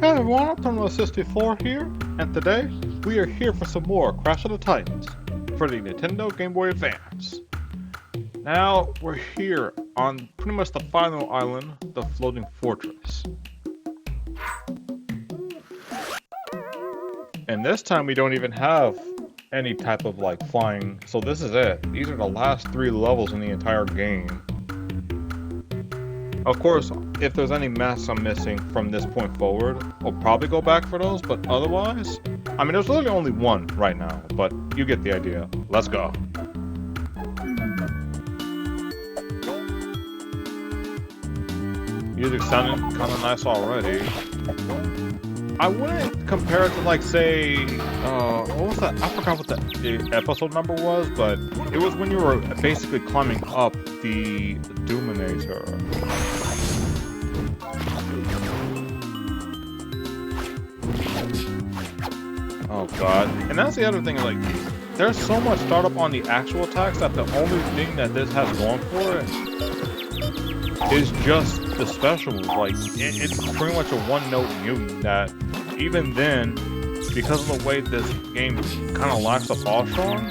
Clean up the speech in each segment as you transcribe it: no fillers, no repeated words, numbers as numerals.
Hey everyone, I'm Turtle64 here, and today we are here for some more Crash of the Titans for the Nintendo GameBoy Advance. Now we're here on pretty much the final island, the Floating Fortress. And this time we don't even have any type of like flying, so this is it. These are the last 3 levels in the entire game. Of course, if there's any masks I'm missing from this point forward, I'll probably go back for those, but otherwise, I mean, there's literally only one right now, but you get the idea. Let's go. Music sounding kind of nice already. I wouldn't compare it to, like, say, what was that? I forgot what the episode number was, but it was when you were basically climbing up the Doominator. Oh god. And that's the other thing, like, there's so much startup on the actual attacks that the only thing that this has going for it is just the special move. Like, it's pretty much a one-note mutant that, even then, because of the way this game kind of lacks the ball strong,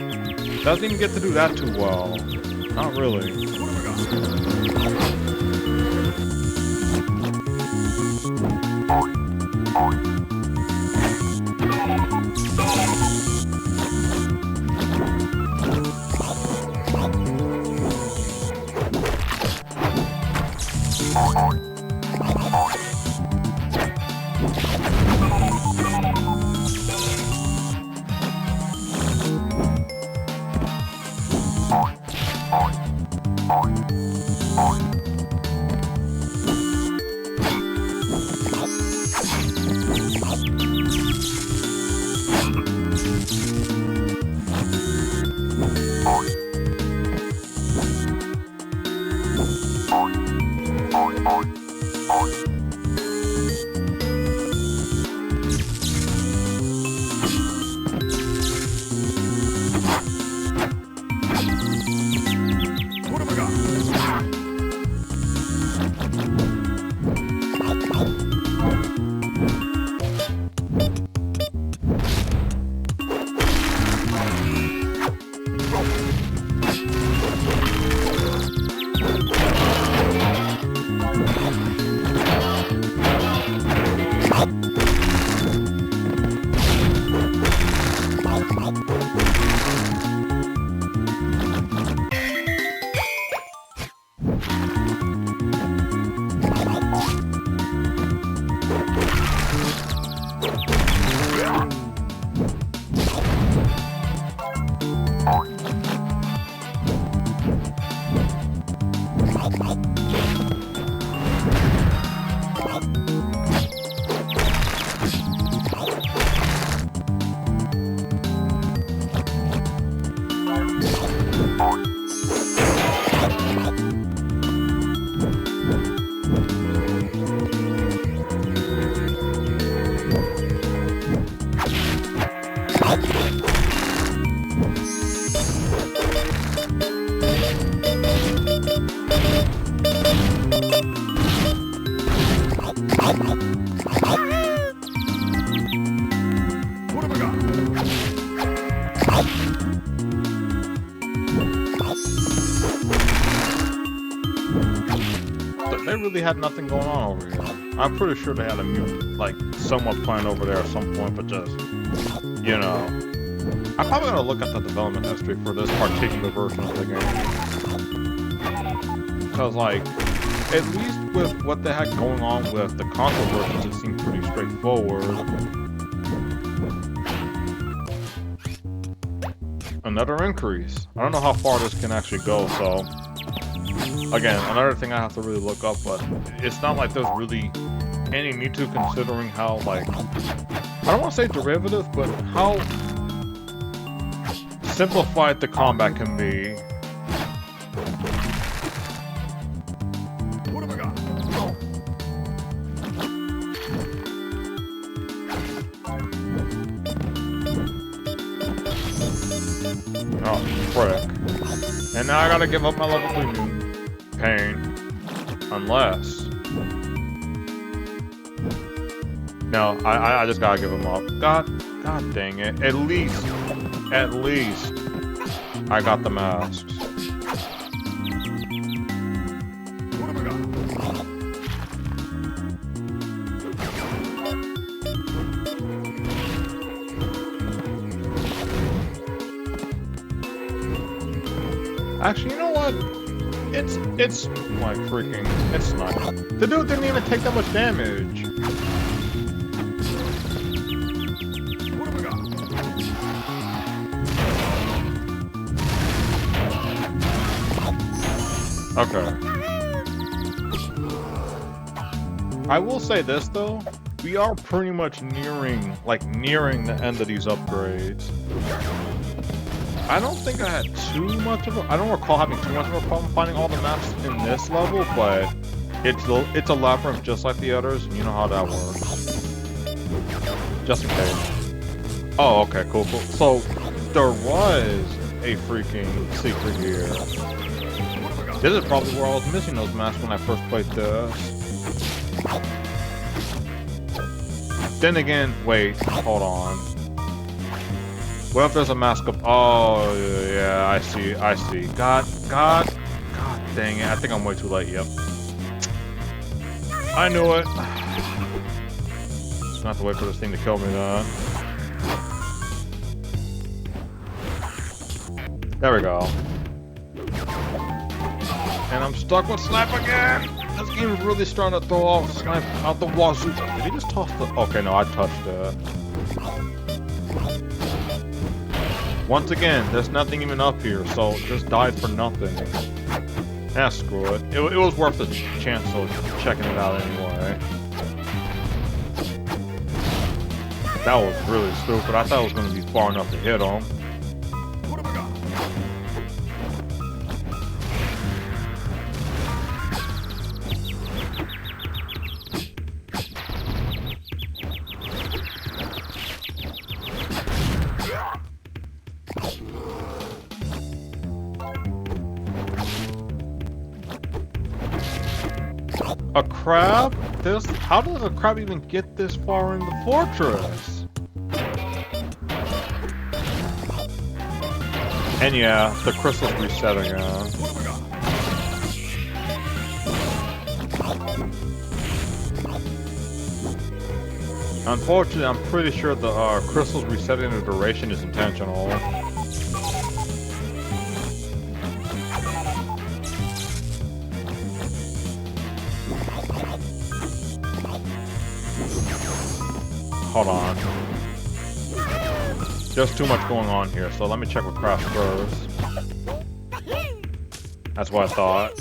doesn't even get to do that too well. Not really. They really had nothing going on over here. I'm pretty sure they had a mutant, like, somewhat planned over there at some point, but just, you know. I'm probably gonna look at the development history for this particular version of the game. Because, like, at least with what they had going on with the console versions, it seemed pretty straightforward. Another increase. I don't know how far this can actually go, so... Again, another thing I have to really look up, but it's not like there's really any need to, considering how, like, I don't want to say derivative, but how simplified the combat can be. What have I got? Oh, frick. And now I gotta give up my level 3 move. Pain. Unless... No, I just gotta give him up. God dang it. At least, I got the masks. Actually, you know what? It's like freaking, it's not. The dude didn't even take that much damage. Okay. I will say this though, we are pretty much nearing the end of these upgrades. I don't think I had too much of a, I don't recall having too much of a problem finding all the maps in this level, but it's a labyrinth just like the others, and you know how that works. Just in case. Oh, okay, cool. So, there was a freaking secret here. This is probably where I was missing those maps when I first played this. Then again, wait, hold on. What if there's a mask up? Oh, yeah, I see. God dang it. I think I'm way too late, yep. I knew it. Just gonna have to wait for this thing to kill me, then. There we go. And I'm stuck with Snap again! This game is really starting to throw off Snap out the wazoo. Did he just toss the... Okay, no, I touched it. Once again, there's nothing even up here, so it just died for nothing. Ah, screw it. It was worth the chance of checking it out anyway. That was really stupid. I thought it was going to be far enough to hit him. A crab? How does a crab even get this far in the fortress? And yeah, the crystals reset again. Unfortunately, I'm pretty sure the crystals resetting the duration is intentional. Hold on. There's too much going on here, so let me check with Crash first. That's what I thought.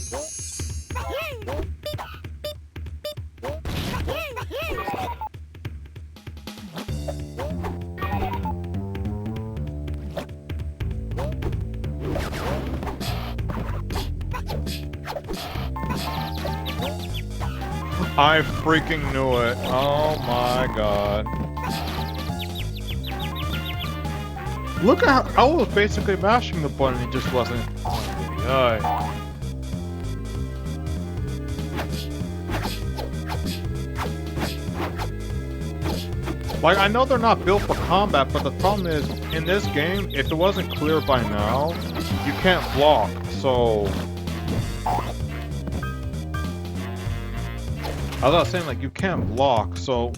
I freaking knew it. Oh my god. Look at how I was basically mashing the button, it just wasn't. Like, I know they're not built for combat, but the problem is, in this game, if it wasn't clear by now, you can't block, so... As I was saying, like, you can't block, so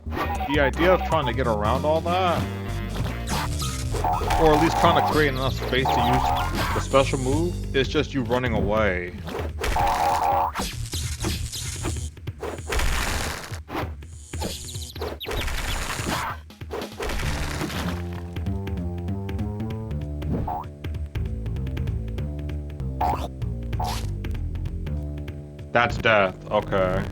the idea of trying to get around all that, or at least trying to create enough space to use the special move, is just you running away. That's death, okay.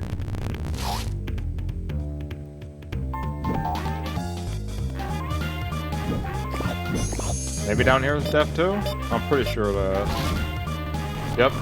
Maybe down here is death too? I'm pretty sure of that. Yep.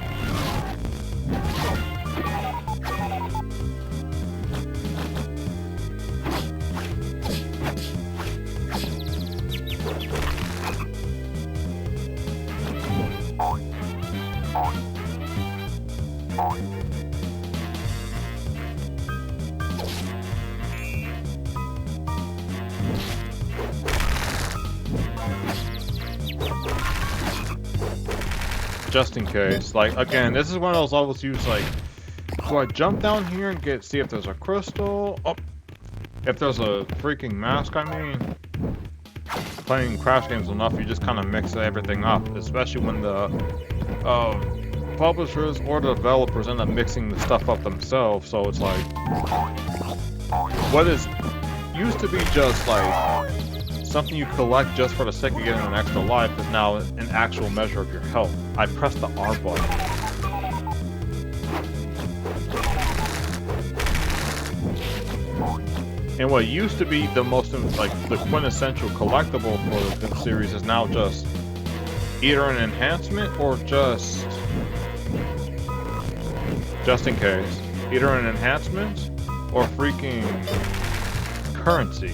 just in case. Like, again, this is one of those levels you use, like, do I jump down here and see if there's a crystal? Oh, if there's a freaking mask, I mean. Playing Crash games enough, you just kind of mix everything up, especially when the publishers or the developers end up mixing the stuff up themselves. So it's like, what is used to be just like something you collect just for the sake of getting an extra life is now an actual measure of your health. I pressed the R button. And what used to be the most, like, the quintessential collectible for the series is now just either an enhancement or just in case. Either an enhancement or freaking currency.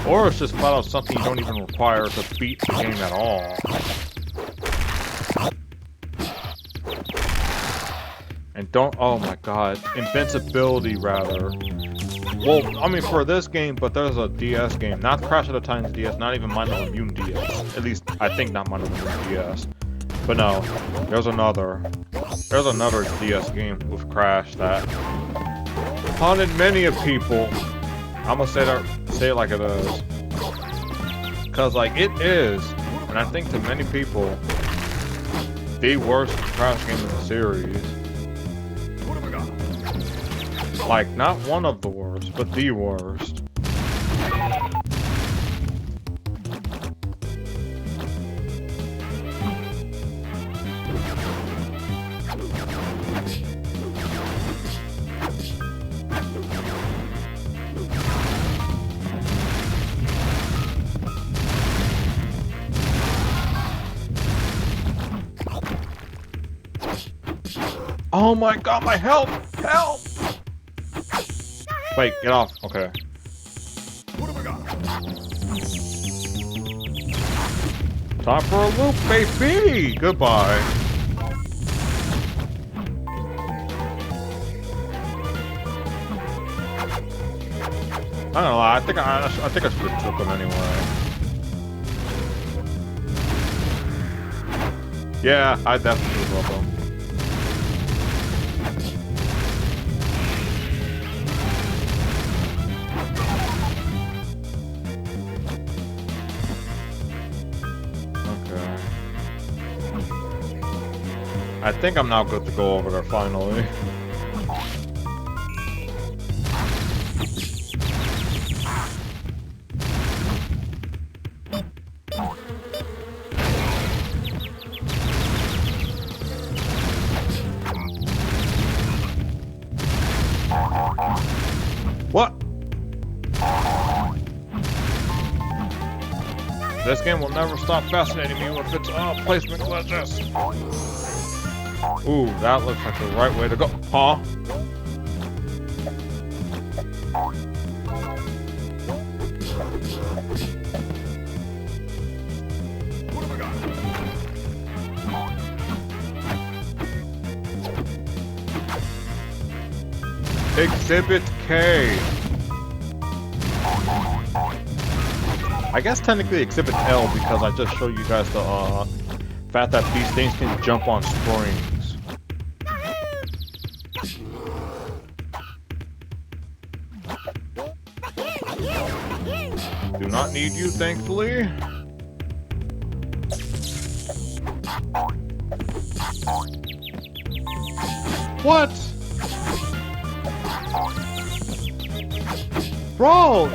Or it's just flat out something you don't even require to beat the game at all. And oh my god, invincibility rather. Well, I mean for this game, but there's a DS game, not Crash of the Titans DS, not even Mind of Immune DS. At least, I think not Mind of Immune DS. But no, there's another DS game with Crash that haunted many of people. I'm gonna say it like it is. Cause like it is, and I think to many people, the worst Crash game in the series. Like, not one of the worst, but the worst. Oh my god, my health! Help! Wait, get off. Okay. What have we got? Time for a loop, baby! Goodbye. I don't know. I think I should have took him anyway. Yeah, I definitely love him. I think I'm now good to go over there finally. What? This game will never stop fascinating me with its placement glitches. Ooh, that looks like the right way to go. Huh? What have we got? Exhibit K. I guess technically Exhibit L because I just showed you guys the fact that these things can jump on springs. Do not need you, thankfully. What? Bro!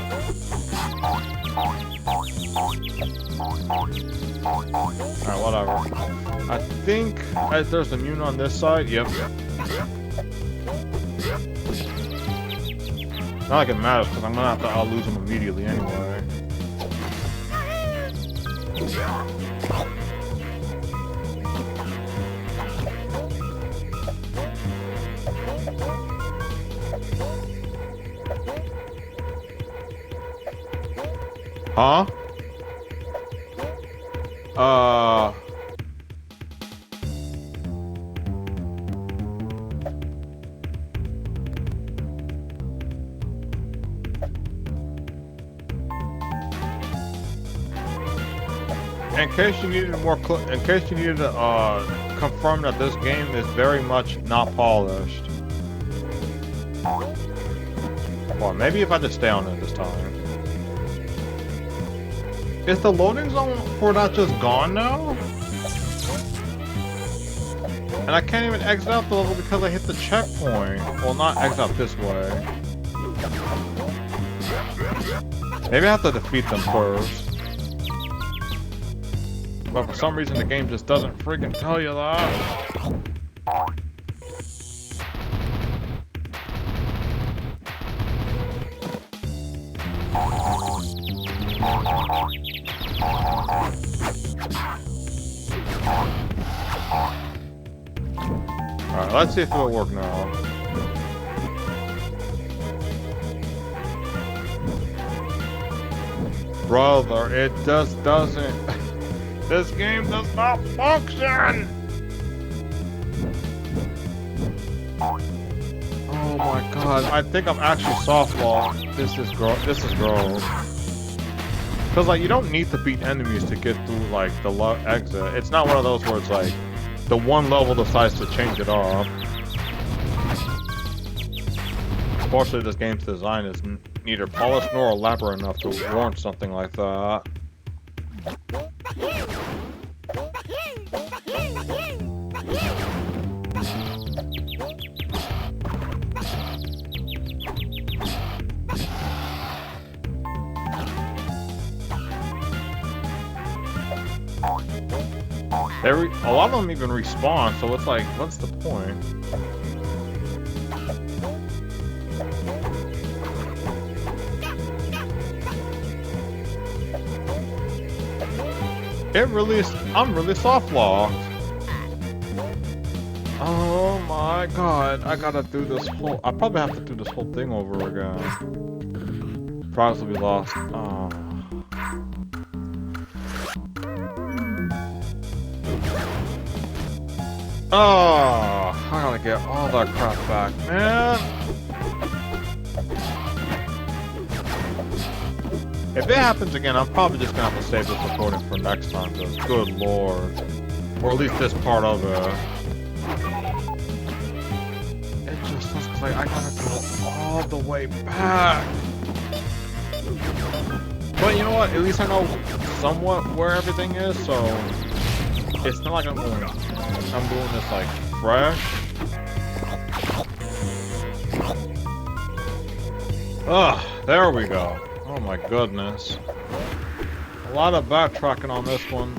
Alright, whatever. I think there's a mutant on this side. Yep. Not like it matters, because I'm gonna I'll lose him immediately anyway. Huh? in case you needed to confirm that this game is very much not polished. Well, maybe if I just stay on it this time. Is the loading zone for that just gone now? And I can't even exit out the level because I hit the checkpoint. Well, not exit out this way. Maybe I have to defeat them first. But for some reason the game just doesn't freaking tell you that. Alright, let's see if it'll work now. Brother, it just doesn't. This game does not function! Oh my god, I think I'm actually softball. This is gross. Cause like, you don't need to beat enemies to get through like the exit. It's not one of those where it's like, the one level decides to change it up. Unfortunately, this game's design is neither polished nor elaborate enough to warrant something like that. A lot of them even respawn, so it's like, what's the point? I'm really soft locked. Oh my god, I gotta do this I probably have to do this whole thing over again. Prize will be lost. Oh. Oh, I gotta get all that crap back, man. If it happens again, I'm probably just gonna have to save this recording for next time, because good lord. Or at least this part of it. It just looks like I gotta go all the way back. But you know what? At least I know somewhat where everything is, so it's not like I'm doing this like fresh. Ugh, there we go. Oh my goodness. A lot of backtracking on this one.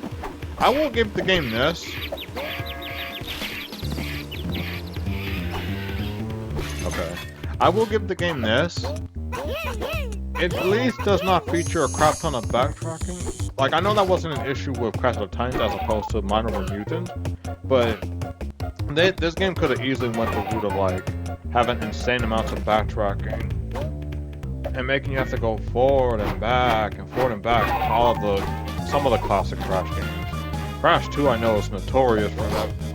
I will give the game this. Okay. I will give the game this. It at least does not feature a crap ton of backtracking. Like, I know that wasn't an issue with Crash Bandicoot as opposed to Minor or Mutant, but this game could have easily went the route of like having insane amounts of backtracking and making you have to go forward and back and forward and back. Some of the classic Crash games. Crash 2, I know, is notorious for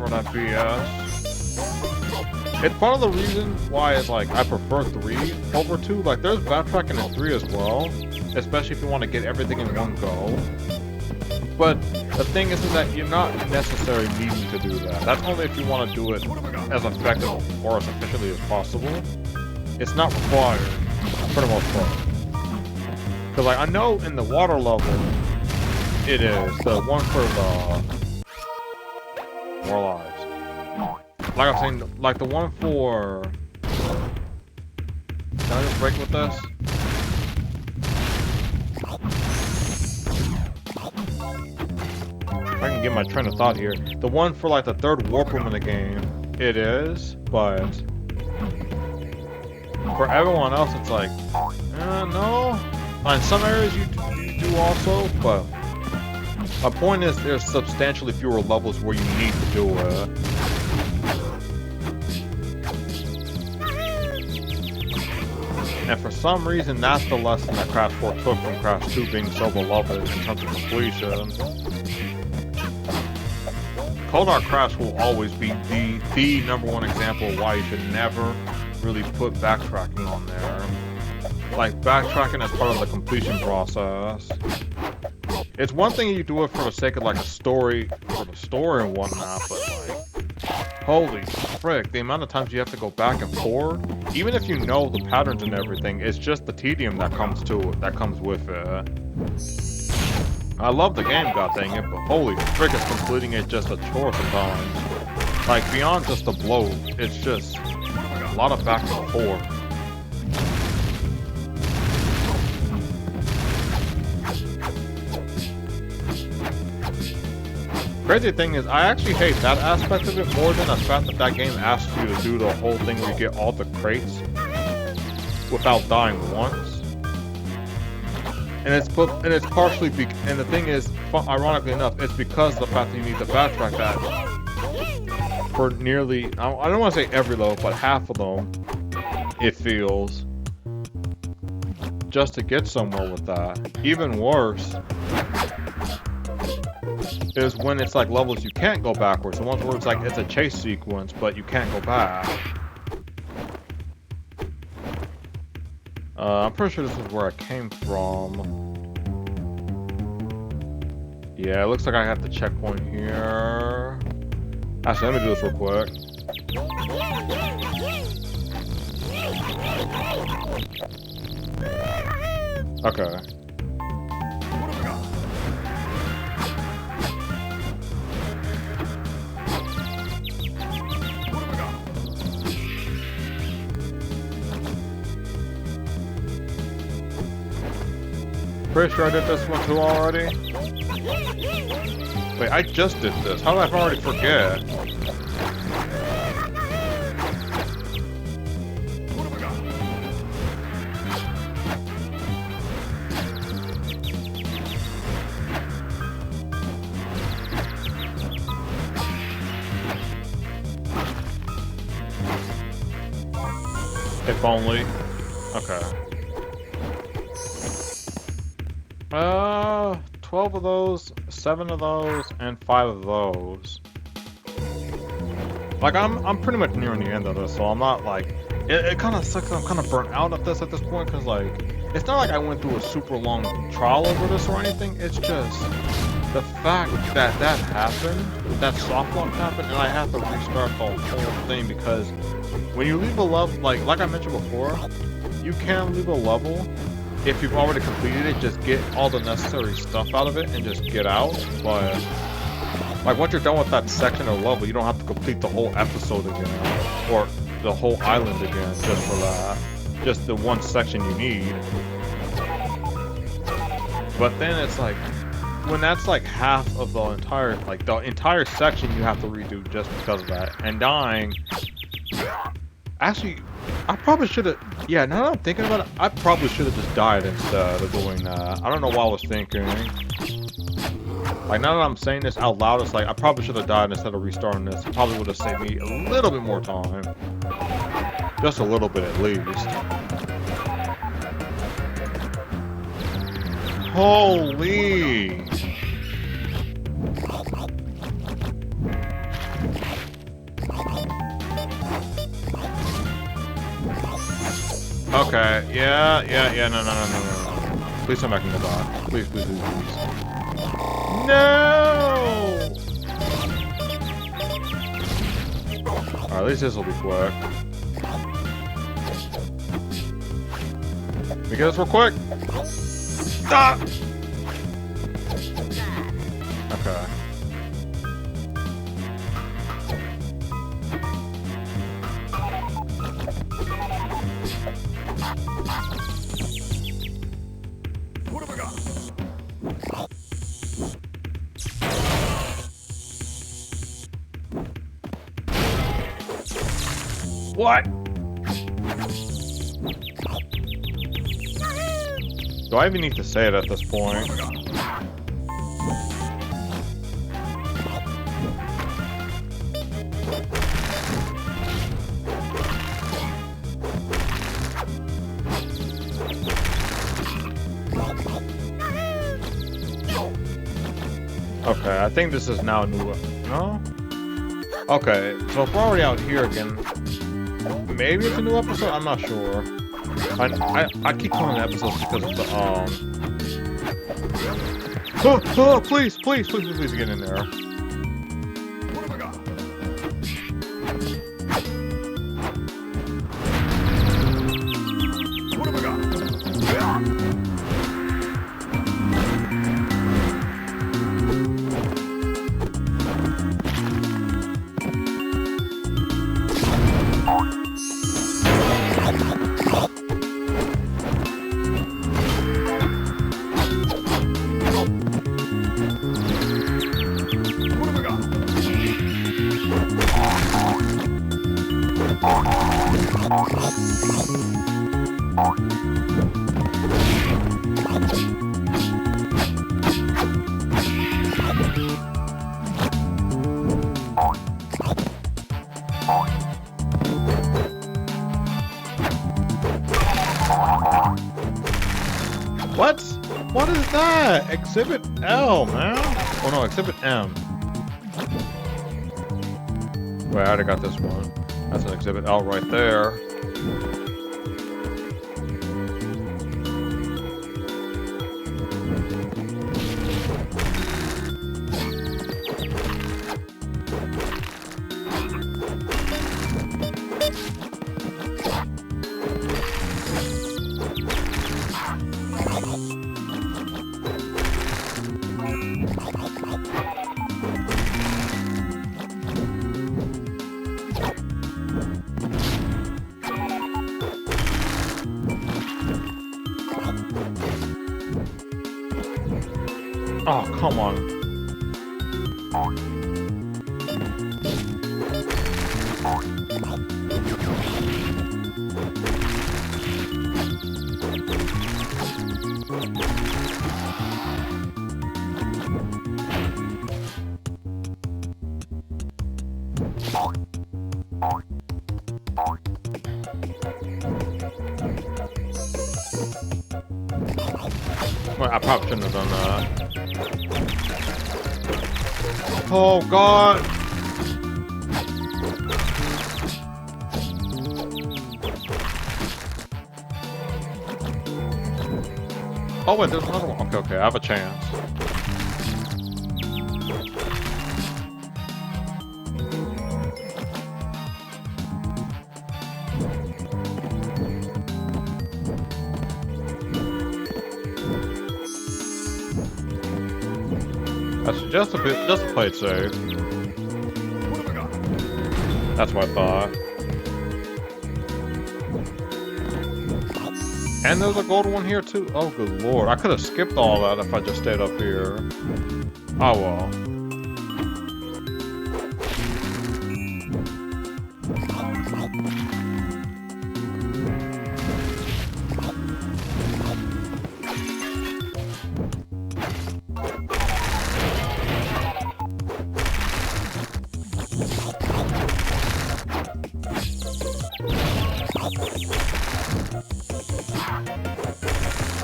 that BS. It's part of the reason why it's like I prefer 3 over 2. Like, there's backtracking in 3 as well, especially if you want to get everything in one go. But the thing is that you're not necessarily needing to do that. That's only if you want to do it as effective or as efficiently as possible. It's not required, for the most part. Because like, I know in the water level, it is. The one for the more lives. Like I'm saying, like the one for... Can I just break with this? If I can get my train of thought here. The one for like the 3rd warp room in the game, it is, but... For everyone else, it's like, no. In some areas you do also, but... My point is, there's substantially fewer levels where you need to do it. And for some reason, that's the lesson that Crash 4 took from Crash 2 being so beloved in terms of completion. Cold Hard Crash will always be the #1 example of why you should never really put backtracking on there. Like, backtracking as part of the completion process. It's one thing you do it for the sake of like a story, for the story and whatnot, but like, holy frick, the amount of times you have to go back and forth, even if you know the patterns and everything, it's just the tedium that comes with it. I love the game, god dang it, but holy frick, is completing it just a chore sometimes. Like, beyond just the bloat, it's just a lot of back and forth. Crazy thing is, I actually hate that aspect of it more than the fact that that game asks you to do the whole thing where you get all the crates without dying once. And it's partially and the thing is, ironically enough, it's because of the fact that you need to backtrack that for nearly, I don't want to say every level, but half of them, it feels, just to get somewhere with that. Even worse is when it's like levels you can't go backwards. The ones where it's like it's a chase sequence, but you can't go back. I'm pretty sure this is where I came from. Yeah, it looks like I have the checkpoint here. Actually, let me do this real quick. Okay. Pretty sure I did this one too already. Wait, I just did this. How did I already forget? If only. Okay. 12 of those, 7 of those, and 5 of those. Like, I'm pretty much nearing the end of this, so I'm not like, it kind of sucks. I'm kind of burnt out at this point, because like, it's not like I went through a super long trial over this or anything. It's just the fact that that happened, that soft lock happened, and I have to restart the whole thing, because when you leave a level, like I mentioned before, you can leave a level if you've already completed it, just get all the necessary stuff out of it and just get out. But like once you're done with that section of level, you don't have to complete the whole episode again or the whole island again just for that. Just the one section you need. But then it's like when that's like half of the entire section you have to redo just because of that. And dying, actually, I probably should have, yeah, now that I'm thinking about it, I probably should have just died instead of doing that. I don't know what I was thinking. Like, now that I'm saying this out loud, it's like, I probably should have died instead of restarting this. It probably would have saved me a little bit more time. Just a little bit at least. Holy! Okay, yeah, no. Please tell me I can go back. Please. No! Alright, at least this will be quick. Let me get this real quick. Stop! Okay. What? Do I even need to say it at this point? Okay, I think this is now new. No? Okay, so if we're already out here again, maybe it's a new episode? I'm not sure. I keep calling it episodes because of the, Please, please, please, please get in there. What? What is that? Exhibit L, man. Oh no, Exhibit M. Wait, I already got this one. That's an Exhibit L right there. Oh, come on. Well, I probably shouldn't have done that. Oh God! Oh wait, there's another one. Okay, okay, I have a chance. That's just a bit, just to play it safe. That's what I thought. And there's a gold one here too. Oh good lord, I could have skipped all that if I just stayed up here. Oh well.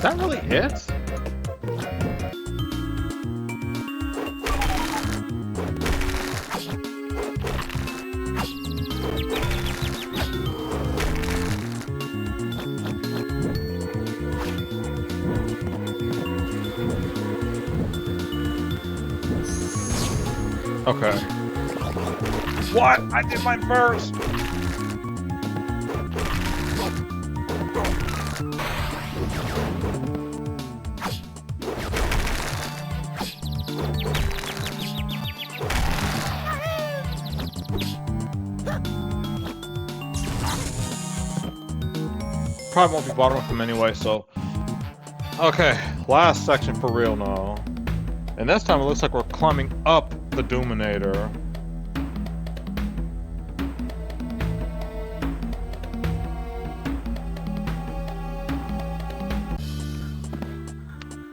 That really hits? Okay. What? I did mine first! Probably won't be bothering with them anyway, so... Okay, last section for real now. And this time it looks like we're climbing up the Doominator.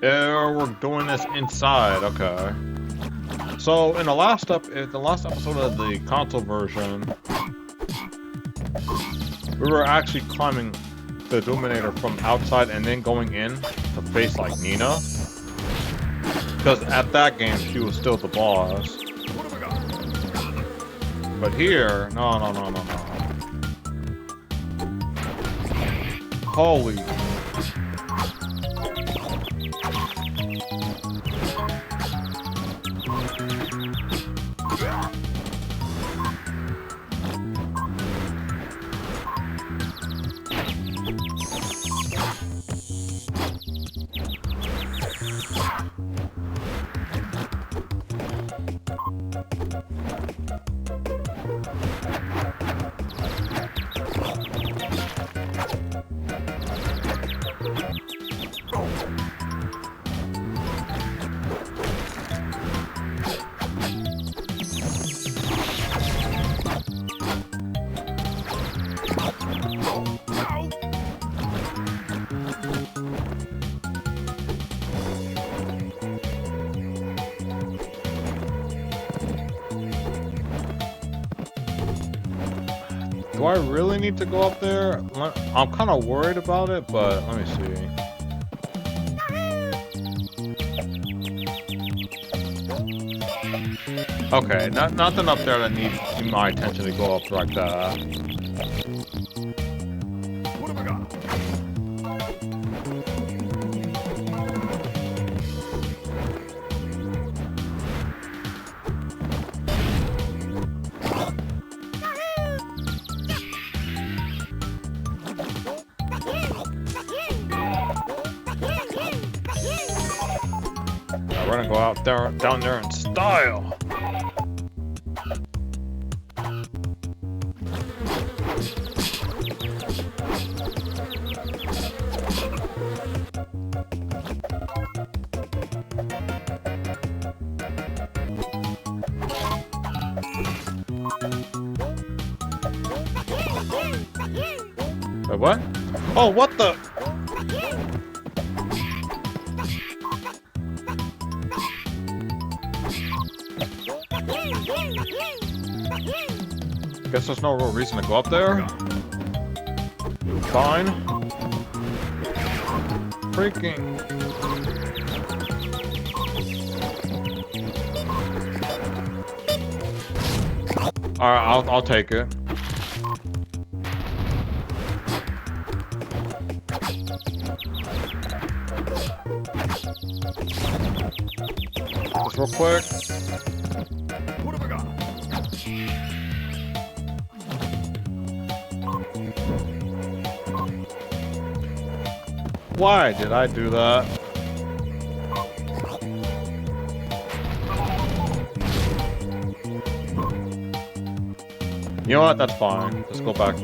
Yeah, we're doing this inside, okay. So in the last episode of the console version, we were actually climbing the Doominator from outside and then going in to face like Nina. Because at that game she was still the boss. But here, no. Holy. Do I really need to go up there? I'm kind of worried about it, but let me see. Okay, nothing up there that needs my attention to go up like that. What have I got? We're gonna go out there, down there in style. Wait, what? Oh, what the? Guess there's no real reason to go up there. Fine. Freaking. Alright, I'll take it. Just real quick. What have I got? Why did I do that? You know what? That's fine. Let's go back.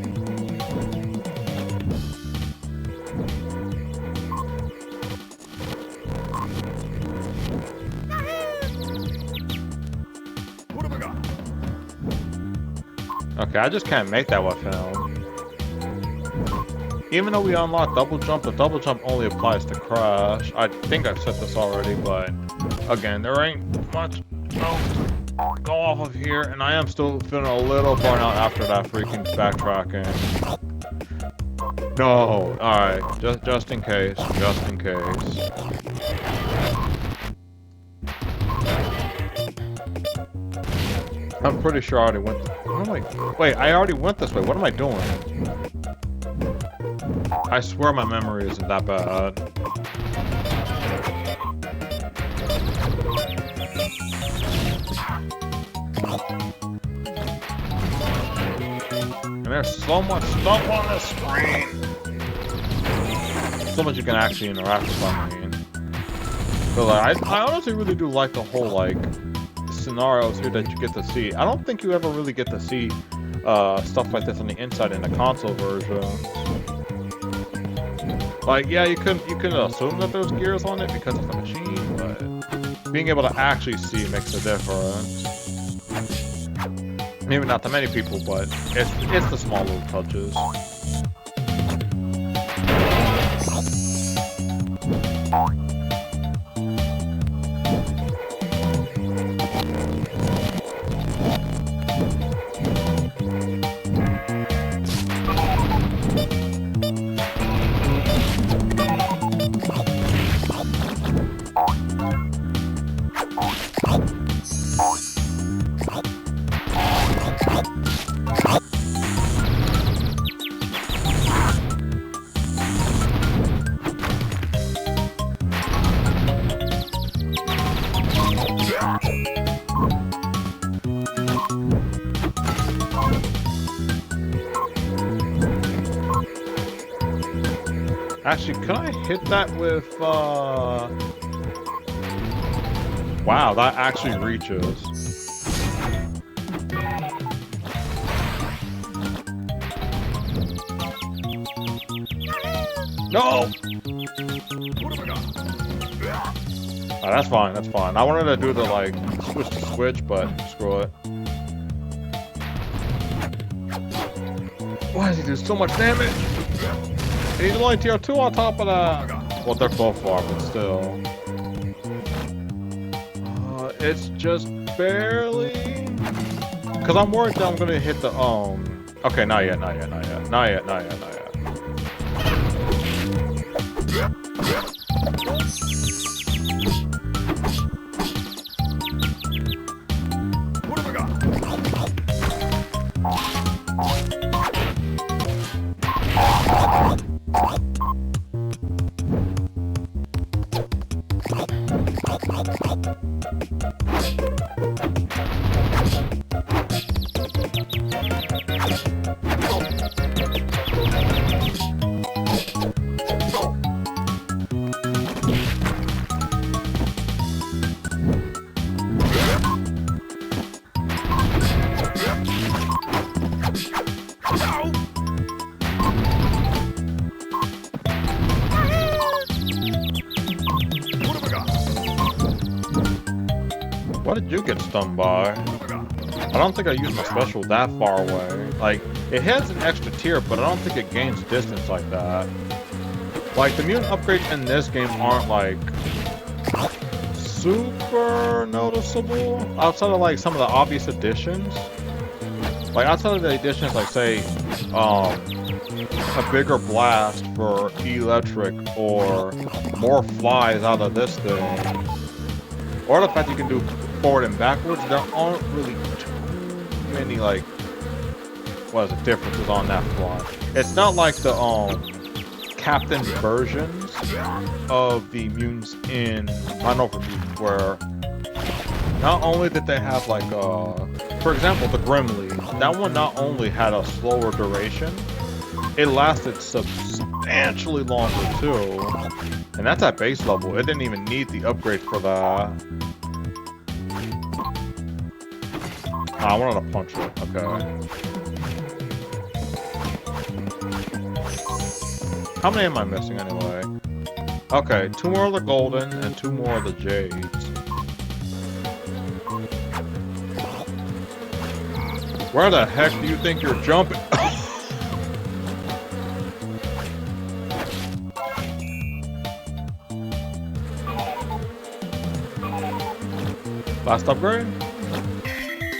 What have I got? Okay, I just can't make that weapon out. Even though we unlocked double jump, the double jump only applies to Crash. I think I've said this already, but again, there ain't much else to go off of here, and I am still feeling a little burnt out after that freaking backtracking. No, alright, just in case, just in case. I'm pretty sure I already went. What am I? Wait, I already went this way. What am I doing? I swear my memory isn't that bad. And there's so much stuff on the screen. So much you can actually interact with, I mean. But like, I honestly really do like the whole like scenarios here that you get to see. I don't think you ever really get to see stuff like this on the inside in the console version. Like, yeah, you couldn't assume that there's gears on it because it's a machine, but being able to actually see makes a difference. Maybe not to many people, but it's the small little touches. Actually, can I hit that with, Wow, that actually reaches. No! What have I got? Oh, that's fine, that's fine. I wanted to do the, like, switch to switch, but screw it. Why does he do so much damage? And he's only tier 2 on top of that. Well, they're both far, but still. It's just barely. Because I'm worried that I'm going to hit the, Okay, not yet, not yet, not yet. Not yet, not yet, not yet. What have I got? What did you get stunned by? I don't think I used my special that far away. Like, it has an extra tier, but I don't think it gains distance like that. Like, the mutant upgrades in this game aren't, like, super noticeable. Outside of, like, some of the obvious additions. Like, outside of the additions, like, say, a bigger blast for electric, or more flies out of this thing. Or the fact you can do forward and backwards, there aren't really too many, like, what is the differences on that fly. It's not like the, Captain versions of the mutants in Final Fantasy, where not only did they have, like, for example, the Grimly, that one not only had a slower duration, it lasted substantially longer, too. And that's at base level. It didn't even need the upgrade for that. I wanted to punch it. Okay. How many am I missing anyway? Okay, 2 more of the golden and 2 more of the jades. Where the heck do you think you're jumping? Last upgrade?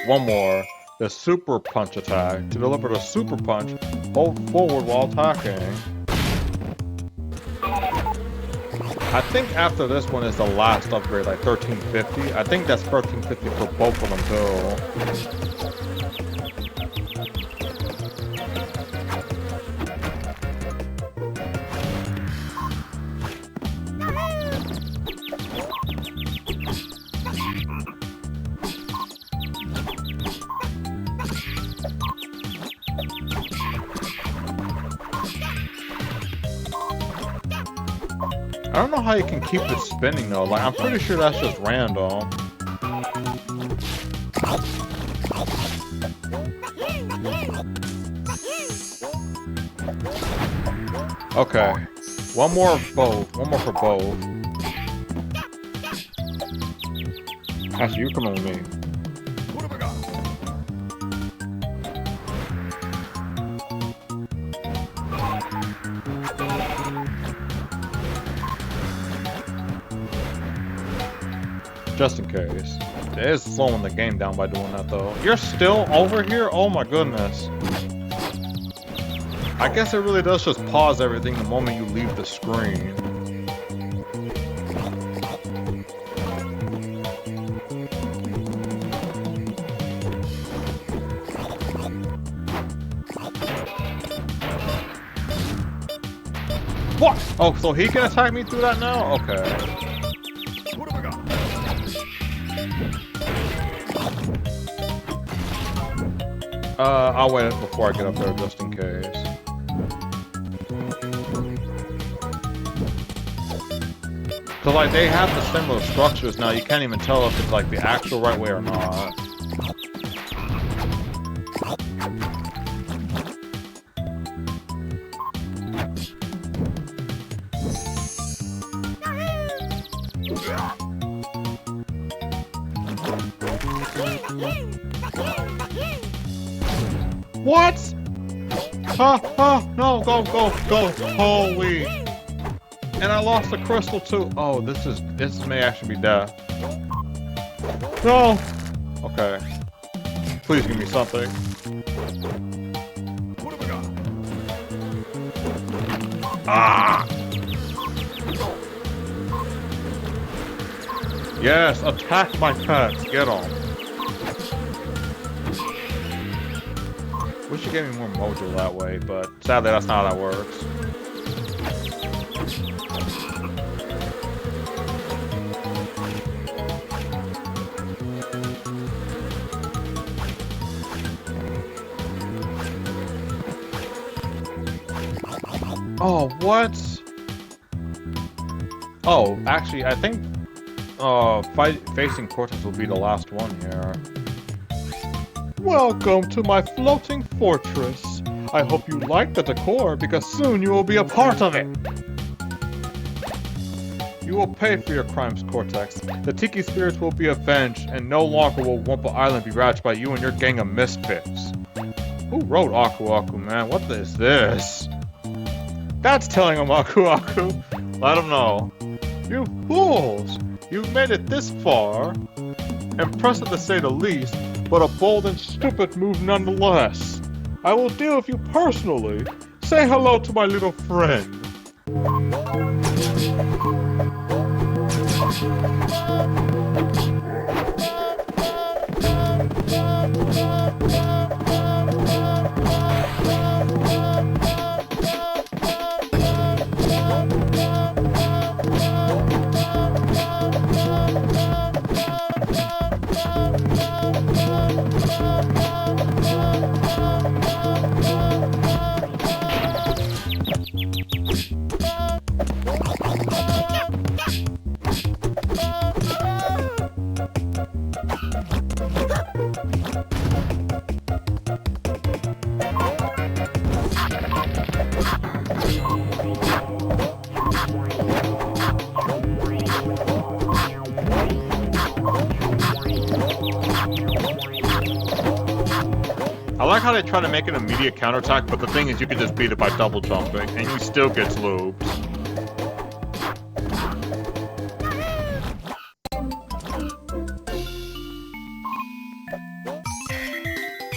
One more. The super punch attack. To deliver the super punch, hold forward while attacking. I think after this one is the last upgrade, like 1350. I think that's 1350 for both of them too. I don't know how you can keep it spinning though. Like, I'm pretty sure that's just random. Okay. One more of both. One more for both. Actually, you come on with me. What have I got? Just in case. It is slowing the game down by doing that though. You're still over here? Oh my goodness. I guess it really does just pause everything the moment you leave the screen. What? Oh, so he can attack me through that now? Okay. What have I got? I'll wait before I get up there just in case. So like they have the similar structures now, you can't even tell if it's like the actual right way or not. What? No, go. Holy. And I lost the crystal too. Oh, this may actually be death. No. Okay. Please give me something. What have we got? Ah! Yes, attack my pets. Get on. Wish you gave me more mojo that way, but sadly that's not how that works. Oh, what? Oh, actually, I think facing Cortex will be the last one here. Welcome to my floating fortress. I hope you like the decor because soon you will be a part of it. You will pay for your crimes, Cortex. The Tiki spirits will be avenged, and no longer will Wumpa Island be ravaged by you and your gang of misfits. Who wrote Aku-Aku, man? What is this? That's telling him, Aku-Aku. Let him know. You fools! You've made it this far. Impressive to say the least, but a bold and stupid move nonetheless. I will deal with you personally. Say hello to my little friend. I like how they try to make an immediate counterattack, but the thing is you can just beat it by double jumping, and he still gets loops.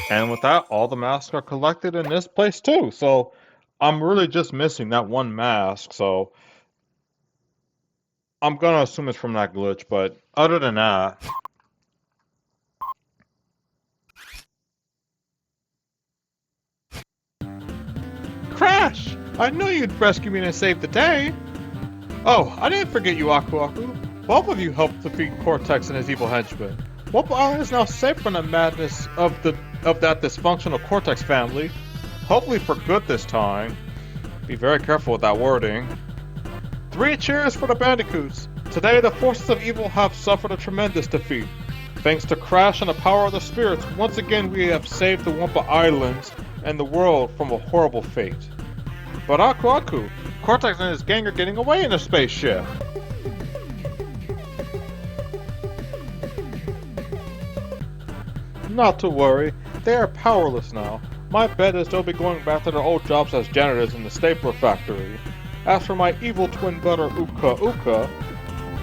And with that, all the masks are collected in this place too, so I'm really just missing that one mask, so I'm gonna assume it's from that glitch, but other than that... Crash! I knew you'd rescue me and save the day! Oh, I didn't forget you, Aku-Aku. Both of you helped defeat Cortex and his evil henchmen. Wumpa Island is now safe from the madness of that dysfunctional Cortex family. Hopefully for good this time. Be very careful with that wording. 3 cheers for the Bandicoots! Today the forces of evil have suffered a tremendous defeat. Thanks to Crash and the power of the spirits, once again we have saved the Wumpa Islands and the world from a horrible fate. But Aku-Aku, Cortex and his gang are getting away in a spaceship. Not to worry, they are powerless now. My bet is they'll be going back to their old jobs as janitors in the stapler factory. As for my evil twin brother Uka-Uka,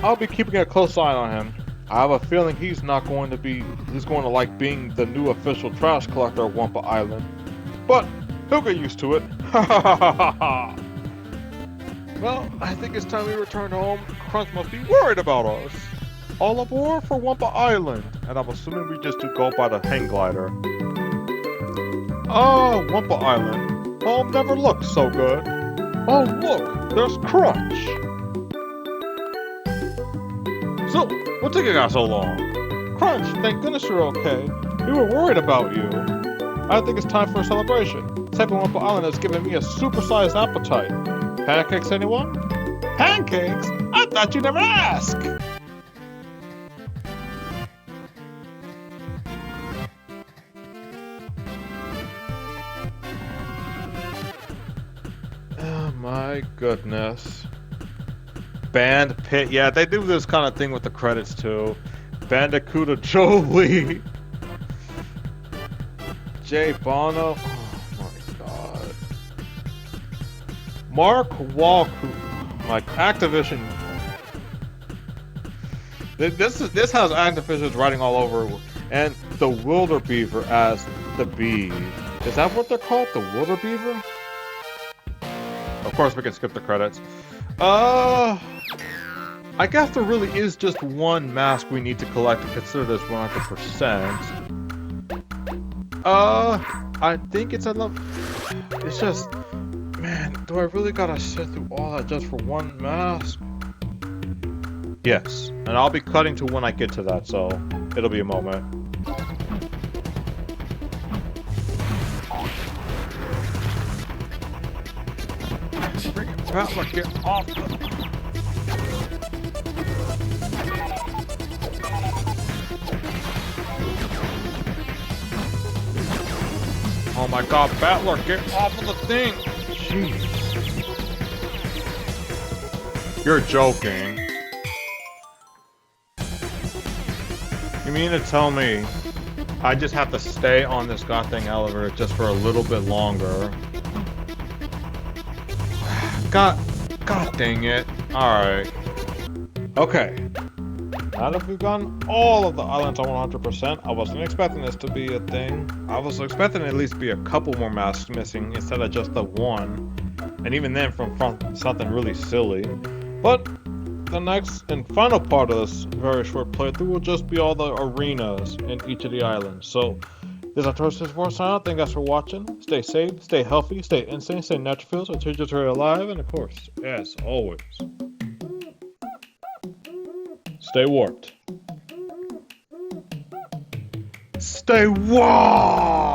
I'll be keeping a close eye on him. I have a feeling he's going to like being the new official trash collector of Wumpa Island. But he'll get used to it. Ha ha ha ha ha! Well, I think it's time we return home. Crunch must be worried about us. All aboard for Wumpa Island. And I'm assuming we just do go by the hang glider. Ah, Wumpa Island. Home never looked so good. Oh look, there's Crunch. So, what took you guys so long? Crunch, thank goodness you're okay. We were worried about you. I think it's time for a celebration. Saving Wumpa Island has given me a supersized appetite. Pancakes, anyone? Pancakes? I thought you'd never ask! Oh my goodness. Band Pit. Yeah, they do this kind of thing with the credits too. Bandicoot Jolie. Jay Bono. Oh my god. Mark Wahlberg. Like Activision. This has Activision's writing all over, and the Wilder Beaver as the bee. Is that what they're called? The Wilder Beaver? Of course, we can skip the credits. I guess there really is just one mask we need to collect to consider this 100%. I think it's a It's just, man, do I really gotta sit through all that just for one mask? Yes, and I'll be cutting to when I get to that, so it'll be a moment. Rattler, get off the... Oh my god, Battler, get off of the thing! Jeez. You're joking. You mean to tell me I just have to stay on this goddamn elevator just for a little bit longer? God dang it. Alright. Okay. Now that we've gotten all of the islands on 100%, I wasn't expecting this to be a thing. I was expecting at least be a couple more masks missing instead of just the one. And even then from something really silly. But the next and final part of this very short playthrough will just be all the arenas in each of the islands. So, this is Toasted for Sound. Thank you guys for watching. Stay safe, stay healthy, stay insane, stay natural, so teachers are alive, and of course, as always, stay warped. Stay warped!